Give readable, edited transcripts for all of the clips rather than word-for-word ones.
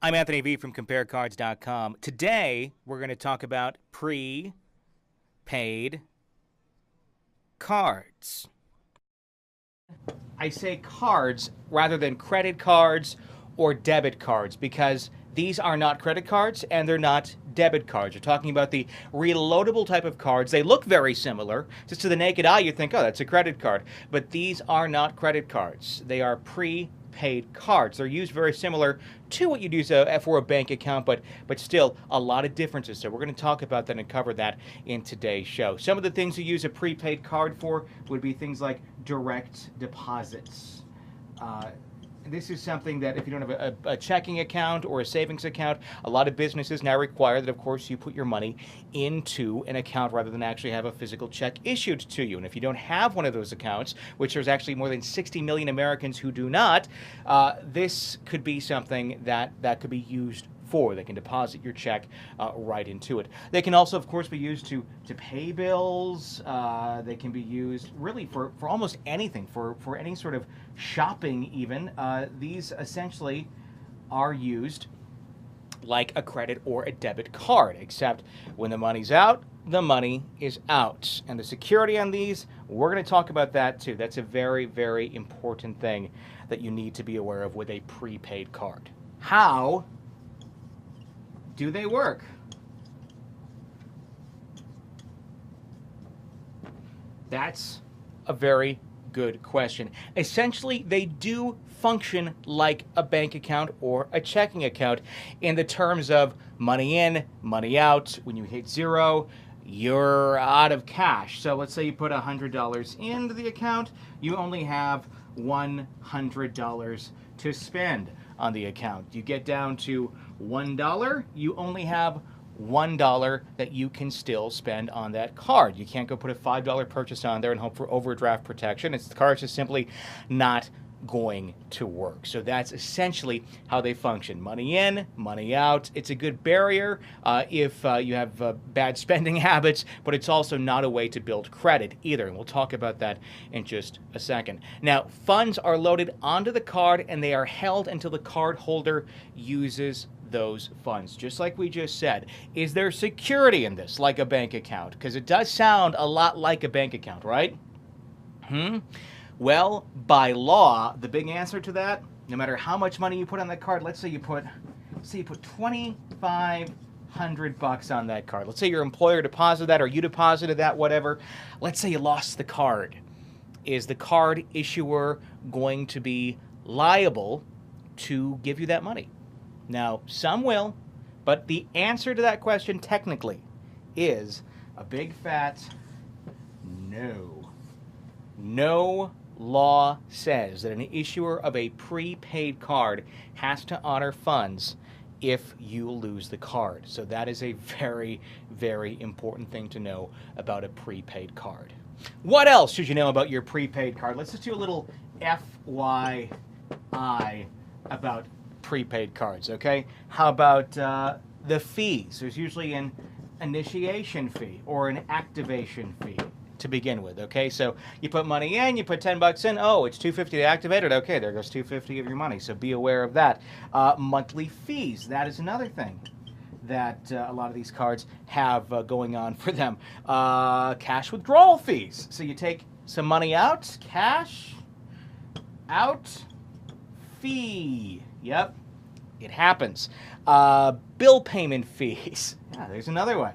I'm Anthony V from CompareCards.com. Today, we're going to talk about prepaid cards. I say cards rather than credit cards or debit cards because these are not credit cards and they're not debit cards. You're talking about the reloadable type of cards. They look very similar. Just to the naked eye, you think, oh, that's a credit card. But these are not credit cards. They are prepaid cards. They're used very similar to what you'd use for a bank account, but still a lot of differences. So we're going to talk about that and cover that in today's show. Some of the things you use a prepaid card for would be things like direct deposits. This is something that if you don't have a checking account or a savings account, a lot of businesses now require that, of course, you put your money into an account rather than actually have a physical check issued to you. And if you don't have one of those accounts, which there's actually more than 60 million Americans who do not, this could be something that could be used for. They can deposit your check right into it. They can also, of course, be used to pay bills. They can be used really for almost anything, for any sort of shopping even. These essentially are used like a credit or a debit card, except when the money's out, the money is out. And the security on these, we're going to talk about that too. That's a very, very important thing that you need to be aware of with a prepaid card. How do they work? That's a very good question. Essentially, they do function like a bank account or a checking account in the terms of money in, money out. When you hit zero, you're out of cash. So let's say you put $100 into the account, you only have $100 to spend on the account. You get down to $1, you only have $1 that you can still spend on that card. You can't go put a $5 purchase on there and hope for overdraft protection. The card's just simply not going to work. So that's essentially how they function. Money in, money out. It's a good barrier if you have bad spending habits, but it's also not a way to build credit either. And we'll talk about that in just a second. Now, funds are loaded onto the card and they are held until the card holder uses those funds, just like we just said. Is there security in this, like a bank account? Because it does sound a lot like a bank account, right? Well, by law, the big answer to that, no matter how much money you put on that card, let's say you put $2,500 on that card. Let's say your employer deposited that or you deposited that, whatever. Let's say you lost the card. Is the card issuer going to be liable to give you that money? Now, some will, but the answer to that question technically is a big fat no. No law says that an issuer of a prepaid card has to honor funds if you lose the card. So that is a very, very important thing to know about a prepaid card. What else should you know about your prepaid card? Let's just do a little FYI about prepaid cards, okay? How about the fees? There's usually an initiation fee or an activation fee to begin with, okay? So you put money in, you put $10 in, oh, it's $250 to activate it, okay, there goes $250 of your money, so be aware of that. Monthly fees, that is another thing that a lot of these cards have going on for them. Cash withdrawal fees, so you take some money out, cash, out, fee, yep, it happens. Bill payment fees, yeah, there's another way.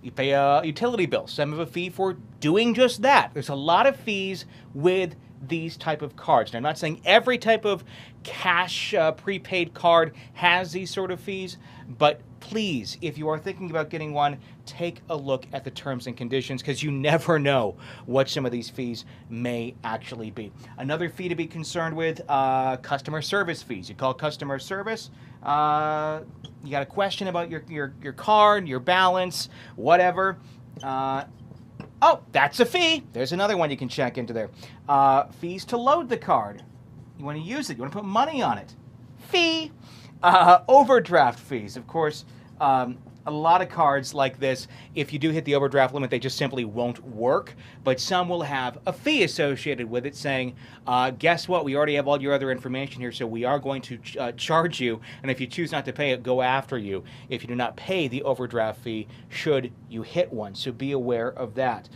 You pay a utility bill, some of a fee for doing just that. There's a lot of fees with these type of cards. Now, I'm not saying every type of cash prepaid card has these sort of fees, but please, if you are thinking about getting one, take a look at the terms and conditions because you never know what some of these fees may actually be. Another fee to be concerned with, customer service fees. You call customer service, you got a question about your card, your balance, whatever. Oh, that's a fee. There's another one you can check into there. Fees to load the card. You want to use it. You want to put money on it. Fee. Overdraft fees. Of course, A lot of cards like this, if you do hit the overdraft limit, they just simply won't work. But some will have a fee associated with it saying, guess what? We already have all your other information here, so we are going to charge you. And if you choose not to pay it, go after you if you do not pay the overdraft fee should you hit one. So be aware of that.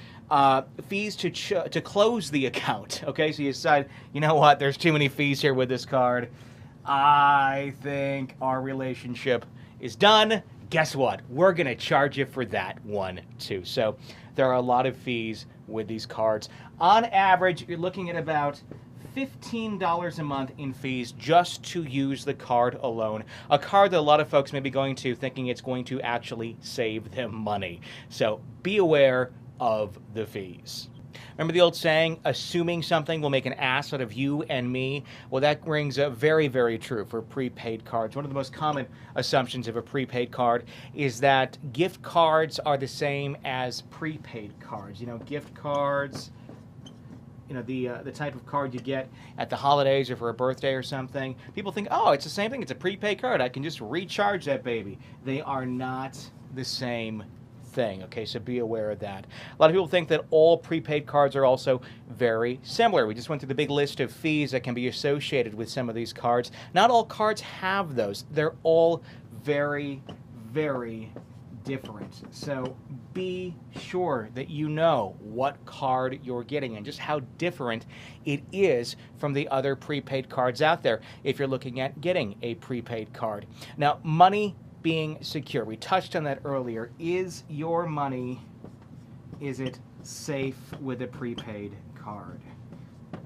Fees to close the account. Okay, so you decide, you know what? There's too many fees here with this card. I think our relationship is done. Guess what? We're going to charge you for that one, too. So there are a lot of fees with these cards. On average, you're looking at about $15 a month in fees just to use the card alone. A card that a lot of folks may be going to thinking it's going to actually save them money. So be aware of the fees. Remember the old saying, assuming something will make an ass out of you and me? Well, that rings very, very true for prepaid cards. One of the most common assumptions of a prepaid card is that gift cards are the same as prepaid cards. You know, gift cards, you know, the type of card you get at the holidays or for a birthday or something. People think, oh, it's the same thing. It's a prepaid card. I can just recharge that baby. They are not the same thing. Okay, so be aware of that. A lot of people think that all prepaid cards are also very similar. We just went through the big list of fees that can be associated with some of these cards. Not all cards have those. They're all very, very different. So be sure that you know what card you're getting and just how different it is from the other prepaid cards out there if you're looking at getting a prepaid card. Now, money being secure. We touched on that earlier. Is your money, is it safe with a prepaid card?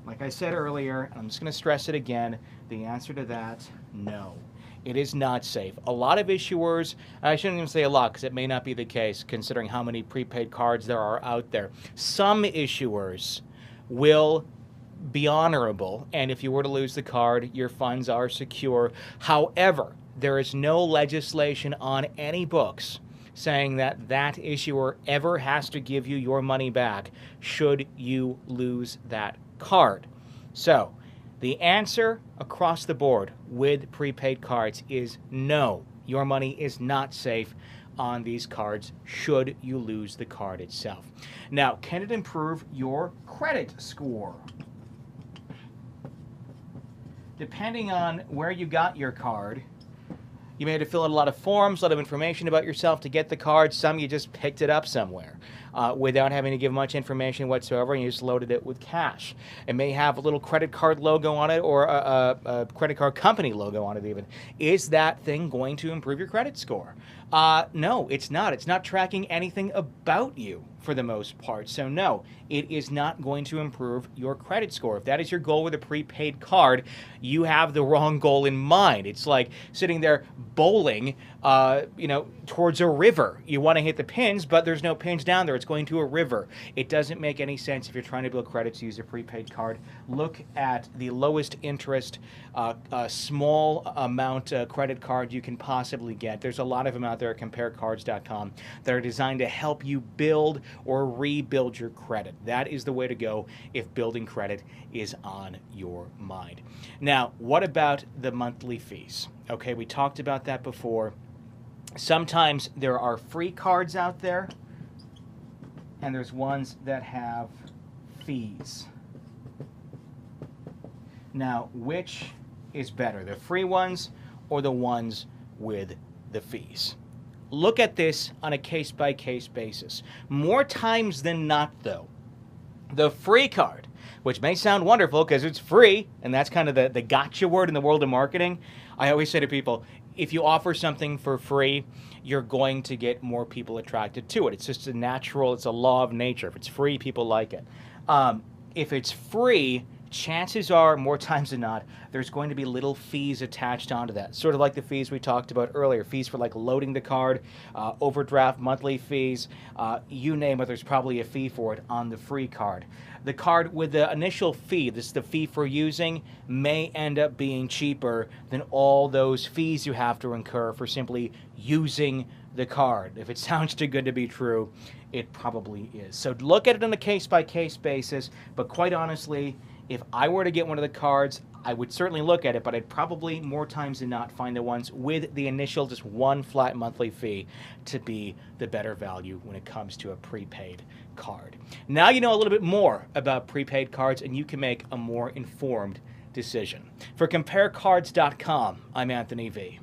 Like I said earlier, I'm just going to stress it again, the answer to that, no. It is not safe. A lot of issuers, I shouldn't even say a lot because it may not be the case considering how many prepaid cards there are out there. Some issuers will be honorable, and if you were to lose the card, your funds are secure. However, there is no legislation on any books saying that that issuer ever has to give you your money back should you lose that card. So, the answer across the board with prepaid cards is no. Your money is not safe on these cards should you lose the card itself. Now, can it improve your credit score? Depending on where you got your card, you may have to fill in a lot of forms, a lot of information about yourself to get the card. Some you just picked it up somewhere without having to give much information whatsoever, and you just loaded it with cash. It may have a little credit card logo on it or a credit card company logo on it even. Is that thing going to improve your credit score? No, it's not. It's not tracking anything about you for the most part. So no, it is not going to improve your credit score. If that is your goal with a prepaid card, you have the wrong goal in mind. It's like sitting there bowling, towards a river. You want to hit the pins, but there's no pins down there. It's going to a river. It doesn't make any sense if you're trying to build credit to use a prepaid card. Look at the lowest interest, small amount credit card you can possibly get. There's a lot of them out there at comparecards.com that are designed to help you build or rebuild your credit. That is the way to go if building credit is on your mind. Now, what about the monthly fees? Okay, we talked about that before. Sometimes there are free cards out there, and there's ones that have fees. Now, which is better, the free ones or the ones with the fees? Look at this on a case-by-case basis. More times than not, though, the free card, which may sound wonderful because it's free, and that's kind of the gotcha word in the world of marketing. I always say to people, if you offer something for free, you're going to get more people attracted to it. It's just it's a law of nature. If it's free, people like it. If it's free, chances are, more times than not, there's going to be little fees attached onto that. Sort of like the fees we talked about earlier. Fees for like loading the card, overdraft, monthly fees, you name it, there's probably a fee for it on the free card. The card with the initial fee, this is the fee for using, may end up being cheaper than all those fees you have to incur for simply using the card. If it sounds too good to be true, it probably is. So look at it on a case-by-case basis, but quite honestly, if I were to get one of the cards, I would certainly look at it, but I'd probably more times than not find the ones with the initial just one flat monthly fee to be the better value when it comes to a prepaid card. Now you know a little bit more about prepaid cards, and you can make a more informed decision. For CompareCards.com, I'm Anthony V.